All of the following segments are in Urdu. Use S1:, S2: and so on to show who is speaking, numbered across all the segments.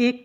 S1: 1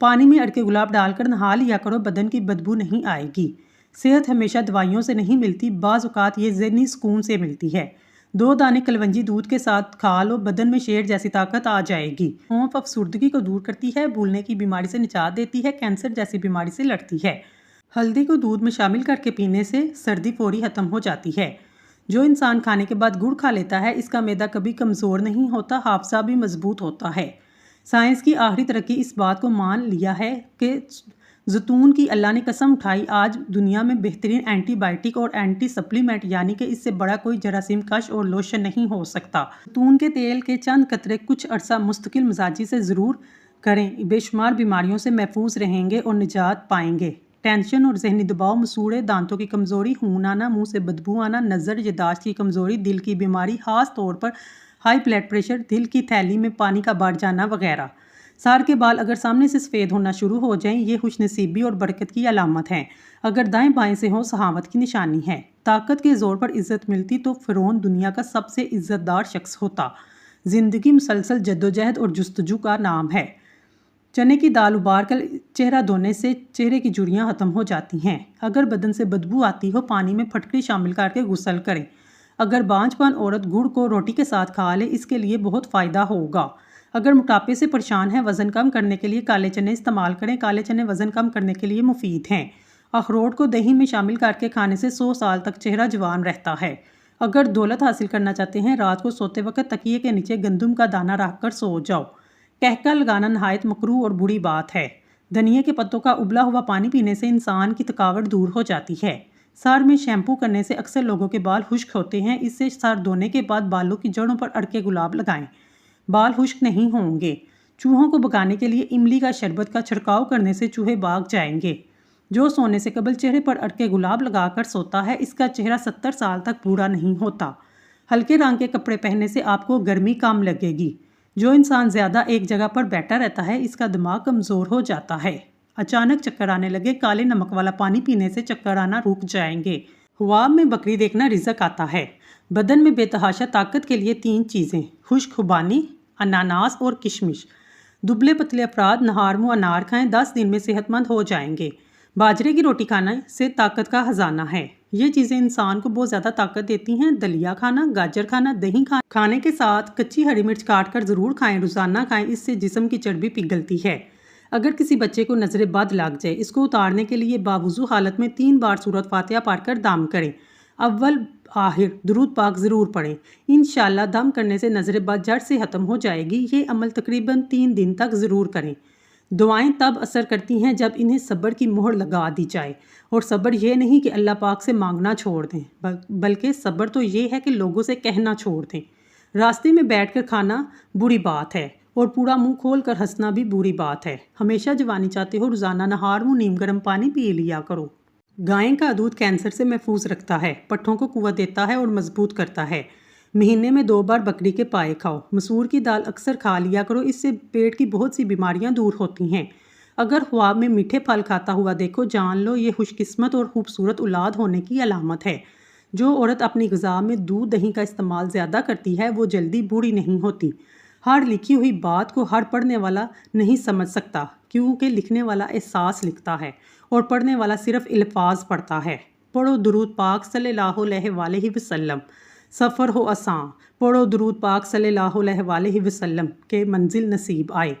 S1: پانی میں اڑکے گلاب ڈال کر نہا لیا کرو، بدن کی بدبو نہیں آئے گی۔ صحت ہمیشہ دوائیوں سے نہیں ملتی، بعض اوقات یہ ذہنی سکون سے ملتی ہے۔ 2 دانے کلونجی دودھ کے ساتھ کھا لو، بدن میں شیر جیسی طاقت آ جائے گی۔ سونف افسردگی کو دور کرتی ہے، بھولنے کی بیماری سے نجات دیتی ہے، کینسر جیسی بیماری سے لڑتی ہے۔ ہلدی کو دودھ میں شامل کر کے پینے سے سردی فوری ختم ہو جاتی ہے۔ جو انسان کھانے کے بعد گڑ کھا لیتا ہے، اس کا معدہ کبھی کمزور نہیں ہوتا، حافظہ بھی مضبوط ہوتا ہے۔ سائنس کی آخری ترقی اس بات کو مان لیا ہے کہ زیتون کی اللہ نے قسم اٹھائی، آج دنیا میں بہترین اینٹی بائیوٹک اور اینٹی سپلیمنٹ یعنی کہ اس سے بڑا کوئی جراثیم کش اور لوشن نہیں ہو سکتا۔ زیتون کے تیل کے چند قطرے کچھ عرصہ مستقل مزاجی سے ضرور کریں، بے شمار بیماریوں سے محفوظ رہیں گے اور نجات پائیں گے۔ ٹینشن اور ذہنی دباؤ، مسوڑے، دانتوں کی کمزوری، خون آنا، منہ سے بدبو آنا، نظر، یادداشت کی کمزوری، دل کی بیماری، خاص طور پر ہائی بلڈ پریشر، دل کی تھیلی میں پانی کا بڑھ جانا وغیرہ۔ سر کے بال اگر سامنے سے سفید ہونا شروع ہو جائیں، یہ خوش نصیبی اور برکت کی علامت ہے۔ اگر دائیں بائیں سے ہوں، سخاوت کی نشانی ہے۔ طاقت کے زور پر عزت ملتی تو فرعون دنیا کا سب سے عزت دار شخص ہوتا۔ زندگی مسلسل جدوجہد اور جستجو کا نام ہے۔ چنے کی دال ابال کر چہرہ دھونے سے چہرے کی جھریاں ختم ہو جاتی ہیں۔ اگر بدن سے بدبو آتی ہو، پانی میں پھٹکری شامل کر کے غسل کریں۔ اگر بانجھپن عورت گڑ کو روٹی کے ساتھ کھا لے، اس کے لیے بہت فائدہ ہوگا۔ اگر موٹاپے سے پریشان ہے، وزن کم کرنے کے لیے کالے چنے استعمال کریں۔ کالے چنے وزن کم کرنے کے لیے مفید ہیں۔ اخروٹ کو دہی میں شامل کر کے کھانے سے 100 سال تک چہرہ جوان رہتا ہے۔ اگر دولت حاصل کرنا چاہتے ہیں، رات کو سوتے وقت تکیے کے نیچے گندم کا دانہ رکھ کر سو جاؤ۔ قہقہ لگانا نہایت مکروہ اور بری بات ہے۔ دھنیے کے پتوں کا ابلا ہوا پانی پینے سے انسان کی تھکاوٹ دور ہو جاتی ہے۔ سر میں شیمپو کرنے سے اکثر لوگوں کے بال خشک ہوتے ہیں، اس سے سر دھونے کے بعد بالوں کی جڑوں پر اڑکے گلاب لگائیں، بال خشک نہیں ہوں گے۔ چوہوں کو بھگانے کے لیے املی کا شربت کا چھڑکاؤ کرنے سے چوہے بھاگ جائیں گے۔ جو سونے سے قبل چہرے پر اڑکے گلاب لگا کر سوتا ہے، اس کا چہرہ 70 سال تک بوڑھا نہیں ہوتا۔ ہلکے رنگ کے کپڑے پہننے سے آپ کو گرمی کم لگے گی۔ جو انسان زیادہ ایک جگہ پر بیٹھا رہتا ہے، اس کا دماغ کمزور ہو جاتا ہے۔ اچانک چکر آنے لگے، کالے نمک والا پانی پینے سے چکر آنا رک جائیں گے۔ خواب میں بکری دیکھنا رزق آتا ہے۔ بدن میں بے تحاشا طاقت کے لیے 3 چیزیں: خشک خوبانی، اناناس اور کشمش۔ دبلے پتلے افراد نہار منہ انار کھائیں، 10 دن میں صحت مند ہو جائیں گے۔ باجرے کی روٹی کھانا سے طاقت کا خزانہ ہے۔ یہ چیزیں انسان کو بہت زیادہ طاقت دیتی ہیں۔ دلیا کھانا، گاجر کھانا، دہی کھانے کے ساتھ کچی ہری مرچ کاٹ کر ضرور کھائیں، روزانہ کھائیں، اس سے جسم کی چربی پگھلتی ہے۔ اگر کسی بچے کو نظر بد لگ جائے، اس کو اتارنے کے لیے باوضو حالت میں 3 بار سورۃ فاتحہ پڑھ کر دم کریں۔ اول آخر درود پاک ضرور پڑھیں۔ انشاءاللہ دم کرنے سے نظر بد جڑ سے ختم ہو جائے گی۔ یہ عمل تقریباً 3 دن تک ضرور کریں۔ دعائیں تب اثر کرتی ہیں جب انہیں صبر کی مہر لگا دی جائے، اور صبر یہ نہیں کہ اللہ پاک سے مانگنا چھوڑ دیں، بلکہ صبر تو یہ ہے کہ لوگوں سے کہنا چھوڑ دیں۔ راستے میں بیٹھ کر کھانا بری بات ہے، اور پورا منہ کھول کر ہنسنا بھی بری بات ہے۔ ہمیشہ جوانی چاہتے ہو، روزانہ نہار منہ نیم گرم پانی پی لیا کرو۔ گائے کا دودھ کینسر سے محفوظ رکھتا ہے، پٹھوں کو قوت دیتا ہے اور مضبوط کرتا ہے۔ مہینے میں 2 بار بکری کے پائے کھاؤ۔ مسور کی دال اکثر کھا لیا کرو، اس سے پیٹ کی بہت سی بیماریاں دور ہوتی ہیں۔ اگر خواب میں میٹھے پھل کھاتا ہوا دیکھو، جان لو یہ خوش قسمت اور خوبصورت اولاد ہونے کی علامت ہے۔ جو عورت اپنی غذا میں دودھ دہی کا استعمال زیادہ کرتی ہے، وہ جلدی بوڑھی نہیں ہوتی۔ ہر لکھی ہوئی بات کو ہر پڑھنے والا نہیں سمجھ سکتا، کیونکہ لکھنے والا احساس لکھتا ہے اور پڑھنے والا صرف الفاظ پڑھتا ہے۔ پڑھو درود پاک صلی اللہ علیہ وآلہ وسلم، سفر ہو آسان، پڑھو درود پاک صلی اللہ علیہ وآلہ وسلم کہ منزل نصیب آئے۔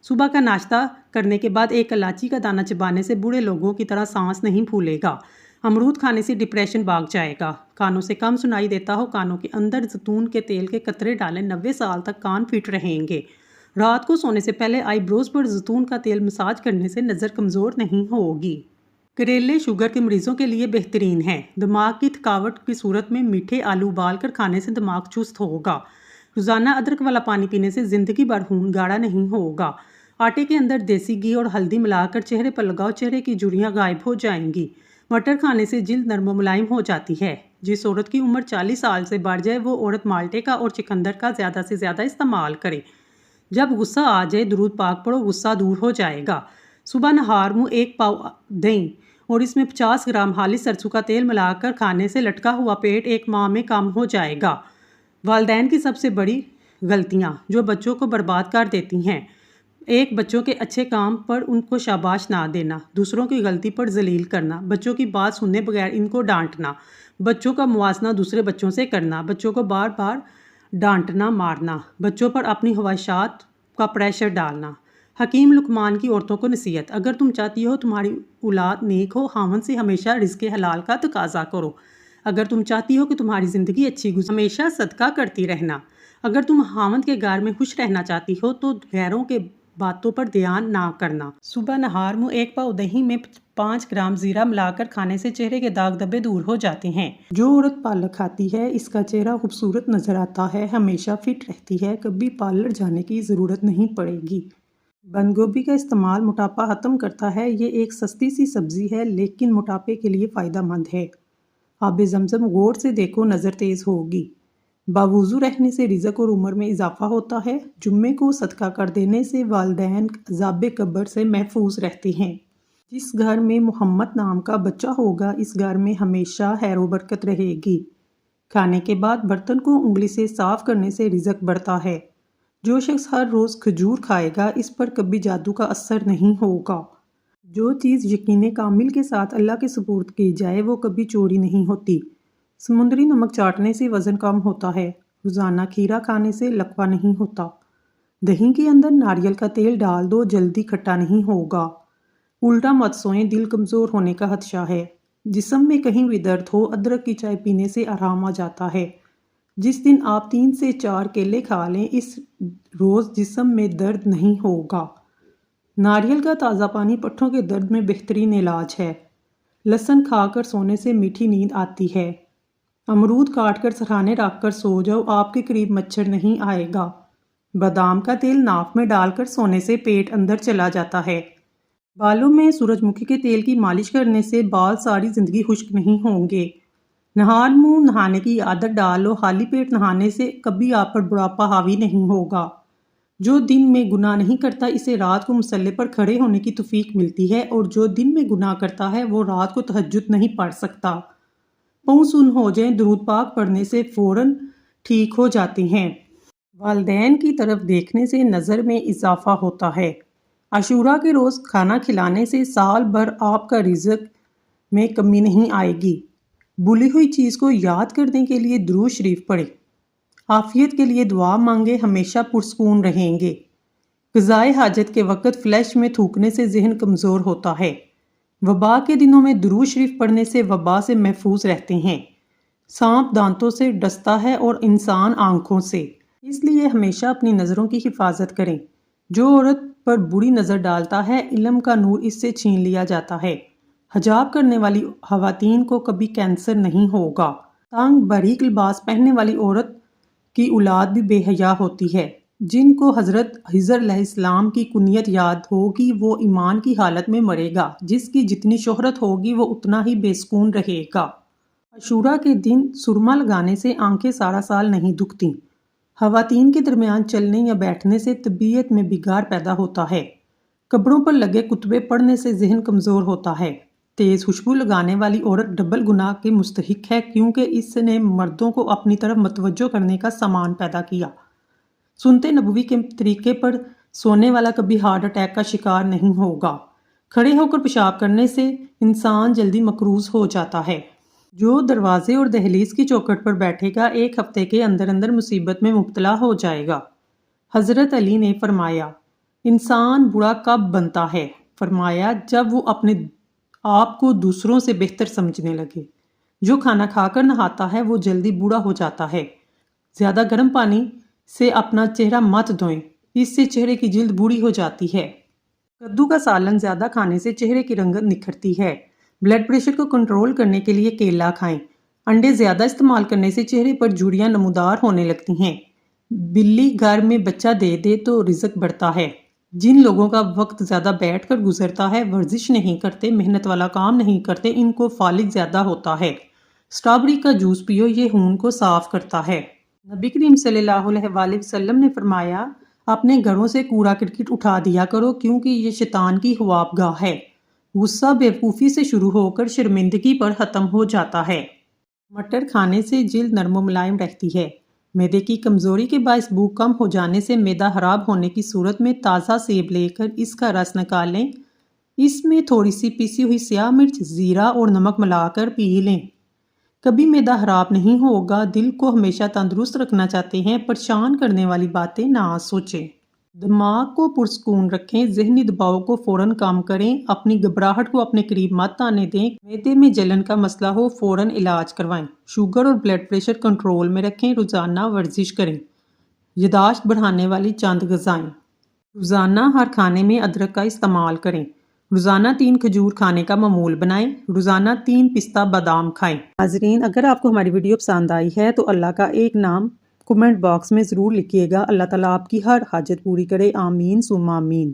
S1: صبح کا ناشتہ کرنے کے بعد 1 الائچی کا دانہ چبانے سے بوڑھے لوگوں کی طرح سانس نہیں پھولے گا۔ امرود کھانے سے ڈپریشن بھاگ جائے گا۔ کانوں سے کم سنائی دیتا ہو، کانوں کے اندر زیتون کے تیل کے قطرے ڈالیں، 90 سال تک کان فٹ رہیں گے۔ رات کو سونے سے پہلے آئی بروز پر زیتون کا تیل مساج کرنے سے نظر کمزور نہیں ہوگی۔ کریلے شوگر کے مریضوں کے لیے بہترین ہیں۔ دماغ کی تھکاوٹ کی صورت میں میٹھے آلو ابال کر کھانے سے دماغ چست ہوگا۔ روزانہ ادرک والا پانی پینے سے زندگی بھر خون گاڑھا نہیں ہوگا۔ آٹے کے اندر دیسی گھی اور ہلدی ملا کر چہرے پر لگاؤ، چہرے کی جھریاں غائب ہو جائیں گی۔ مٹر کھانے سے جلد نرم و ملائم ہو جاتی ہے۔ جس عورت کی عمر 40 سال سے بڑھ جائے، وہ عورت مالٹے کا اور چقندر کا زیادہ سے زیادہ استعمال کرے۔ جب غصہ آ جائے، درود پاک پڑھو، غصہ دور ہو جائے گا۔ صبح نہار منہ 1 پاؤ دہی اور اس میں 50 گرام خالص سرسوں کا تیل ملا کر کھانے سے لٹکا ہوا پیٹ 1 ماہ میں کم ہو جائے گا۔ والدین کی سب سے بڑی غلطیاں جو بچوں کو برباد کر دیتی ہیں: ایک بچوں کے اچھے کام پر ان کو شاباش نہ دینا، دوسروں کی غلطی پر ذلیل کرنا، بچوں کی بات سننے بغیر ان کو ڈانٹنا، بچوں کا موازنہ دوسرے بچوں سے کرنا، بچوں کو بار بار ڈانٹنا مارنا، بچوں پر اپنی خواہشات کا پریشر ڈالنا۔ حکیم لقمان کی عورتوں کو نصیحت: اگر تم چاہتی ہو تمہاری اولاد نیک ہو، خاوند سے ہمیشہ رزق حلال کا تقاضا کرو۔ اگر تم چاہتی ہو کہ تمہاری زندگی اچھی گزرے، ہمیشہ صدقہ کرتی رہنا۔ اگر تم خاوند کے گھر میں خوش رہنا چاہتی ہو تو غیروں کے باتوں پر دھیان نہ کرنا۔ صبح نہار منہ 1 پاؤ دہی میں 5 گرام زیرہ ملا کر کھانے سے چہرے کے داغ دھبے دور ہو جاتے ہیں۔ جو عورت پالک کھاتی ہے اس کا چہرہ خوبصورت نظر آتا ہے، ہمیشہ فٹ رہتی ہے، کبھی پارلر جانے کی ضرورت نہیں پڑے گی۔ بند گوبھی کا استعمال موٹاپا ختم کرتا ہے۔ یہ ایک سستی سی سبزی ہے لیکن موٹاپے کے لیے فائدہ مند ہے۔ آب زمزم غور سے دیکھو، نظر تیز ہوگی۔ باوضو رہنے سے رزق اور عمر میں اضافہ ہوتا ہے۔ جمعے کو صدقہ کر دینے سے والدین عذاب قبر سے محفوظ رہتے ہیں۔ جس گھر میں محمد نام کا بچہ ہوگا اس گھر میں ہمیشہ خیر و برکت رہے گی۔ کھانے کے بعد برتن کو انگلی سے صاف کرنے سے رزق بڑھتا ہے۔ جو شخص ہر روز کھجور کھائے گا اس پر کبھی جادو کا اثر نہیں ہوگا۔ جو چیز یقین کامل کے ساتھ اللہ کے سپرد کی جائے وہ کبھی چوری نہیں ہوتی۔ سمندری نمک چاٹنے سے وزن کم ہوتا ہے۔ روزانہ کھیرا کھانے سے لقوہ نہیں ہوتا۔ دہی کے اندر ناریل کا تیل ڈال دو، جلدی کھٹا نہیں ہوگا۔ الٹا مت سوئیں، دل کمزور ہونے کا خدشہ ہے۔ جسم میں کہیں بھی درد ہو ادرک کی چائے پینے سے آرام آ جاتا ہے۔ جس دن آپ 3 سے 4 کیلے کھا لیں اس روز جسم میں درد نہیں ہوگا۔ ناریل کا تازہ پانی پٹھوں کے درد میں بہترین علاج ہے۔ لہسن کھا کر سونے سے میٹھی نیند آتی ہے۔ امرود کاٹ کر سرہانے رکھ کر سو جاؤ، آپ کے قریب مچھر نہیں آئے گا۔ بادام کا تیل ناک میں ڈال کر سونے سے پیٹ اندر چلا جاتا ہے۔ بالوں میں سورج مکھی کے تیل کی مالش کرنے سے بال ساری زندگی خشک نہیں ہوں گے۔ نہار منہ نہانے کی عادت ڈالو، خالی پیٹ نہانے سے کبھی آپ پر بڑھاپا حاوی نہیں ہوگا۔ جو دن میں گناہ نہیں کرتا اسے رات کو مصلے پر کھڑے ہونے کی توفیق ملتی ہے، اور جو دن میں گناہ کرتا ہے وہ رات کو تہجد نہیں پڑھ سکتا۔ پاؤں سن ہو جائیں، درود پاک پڑھنے سے فوراً ٹھیک ہو جاتے ہیں۔ والدین کی طرف دیکھنے سے نظر میں اضافہ ہوتا ہے۔ عاشوراء کے روز کھانا کھلانے سے سال بھر آپ کا رزق میں کمی نہیں آئے گی۔ بھولی ہوئی چیز کو یاد کرنے کے لیے درود شریف پڑھیں۔ عافیت کے لیے دعا مانگے، ہمیشہ پرسکون رہیں گے۔ قضائے حاجت کے وقت فلیش میں تھوکنے سے ذہن کمزور ہوتا ہے۔ وبا کے دنوں میں درود شریف پڑھنے سے وبا سے محفوظ رہتے ہیں۔ سانپ دانتوں سے ڈستا ہے اور انسان آنکھوں سے، اس لیے ہمیشہ اپنی نظروں کی حفاظت کریں۔ جو عورت پر بری نظر ڈالتا ہے علم کا نور اس سے چھین لیا جاتا ہے۔ حجاب کرنے والی خواتین کو کبھی کینسر نہیں ہوگا۔ تنگ باریک لباس پہننے والی عورت کی اولاد بھی بے حیا ہوتی ہے۔ جن کو حضرت خضر علیہ السلام کی کنیت یاد ہوگی وہ ایمان کی حالت میں مرے گا۔ جس کی جتنی شہرت ہوگی وہ اتنا ہی بے سکون رہے گا۔ عاشوراء کے دن سرما لگانے سے آنکھیں سارا سال نہیں دکھتی۔ خواتین کے درمیان چلنے یا بیٹھنے سے طبیعت میں بگاڑ پیدا ہوتا ہے۔ کپڑوں پر لگے کتبے پڑھنے سے ذہن کمزور ہوتا ہے۔ تیز خوشبو لگانے والی عورت ڈبل گناہ کی مستحق ہے کیونکہ اس نے مردوں کو اپنی طرف متوجہ کرنے کا سامان پیدا کیا۔ سنت نبوی کے طریقے پر سونے والا کبھی ہارٹ اٹیک کا شکار نہیں ہوگا۔ کھڑے ہو کر پیشاب کرنے سے انسان جلدی مقروض ہو جاتا ہے۔ جو دروازے اور دہلیز کی چوکھٹ پر بیٹھے گا 1 ہفتے کے اندر اندر مصیبت میں مبتلا ہو جائے گا۔ حضرت علی نے فرمایا، انسان برا کب بنتا ہے؟ فرمایا جب وہ اپنے آپ کو دوسروں سے بہتر سمجھنے لگے۔ جو کھانا کھا کر نہاتا ہے وہ جلدی بوڑھا ہو جاتا ہے۔ زیادہ گرم پانی سے اپنا چہرہ مت دھوئیں، اس سے چہرے کی جلد بوڑھی ہو جاتی ہے۔ کدو کا سالن زیادہ کھانے سے چہرے کی رنگت نکھرتی ہے۔ بلڈ پریشر کو کنٹرول کرنے کے لیے کیلا کھائیں۔ انڈے زیادہ استعمال کرنے سے چہرے پر جھریاں نمودار ہونے لگتی ہیں۔ بلی گھر میں بچہ دے دے تو رزق بڑھتا ہے۔ جن لوگوں کا وقت زیادہ بیٹھ کر گزرتا ہے، ورزش نہیں کرتے، محنت والا کام نہیں کرتے، ان کو فالج زیادہ ہوتا ہے۔ اسٹرابیری کا جوس پیو، یہ خون کو صاف کرتا ہے۔ نبی کریم صلی اللہ علیہ وآلہ وسلم نے فرمایا، اپنے گھروں سے کوڑا کرکٹ اٹھا دیا کرو کیونکہ یہ شیطان کی خواب گاہ ہے۔ غصہ بیوقوفی سے شروع ہو کر شرمندگی پر ختم ہو جاتا ہے۔ مٹر کھانے سے جلد نرم و ملائم رہتی ہے۔ میدے کی کمزوری کے باعث بھوک کم ہو جانے سے میدا خراب ہونے کی صورت میں تازہ سیب لے کر اس کا رس نکال لیں۔ اس میں تھوڑی سی پیسی ہوئی سیاہ مرچ، زیرہ اور نمک ملا کر پی لیں۔ کبھی میدا خراب نہیں ہوگا، دل کو ہمیشہ تندرست رکھنا چاہتے ہیں، پریشان کرنے والی باتیں نہ سوچیں۔ دماغ کو پرسکون رکھیں، ذہنی دباؤ کو فوراً کم کریں، اپنی گھبراہٹ کو اپنے قریب مت آنے دیں۔ معدے میں جلن کا مسئلہ ہو فوراً علاج کروائیں۔ شوگر اور بلڈ پریشر کنٹرول میں رکھیں، روزانہ ورزش کریں۔ یادداشت بڑھانے والی چند غذائیں۔ روزانہ ہر کھانے میں ادرک کا استعمال کریں۔ روزانہ 3 کھجور کھانے کا معمول بنائیں۔ روزانہ 3 پستہ بادام کھائیں۔ ناظرین، اگر آپ کو ہماری ویڈیو پسند آئی ہے تو اللہ کا ایک نام کمنٹ باکس میں ضرور لکھیے گا۔ اللہ تعالیٰ آپ کی ہر حاجت پوری کرے، آمین ثم آمین۔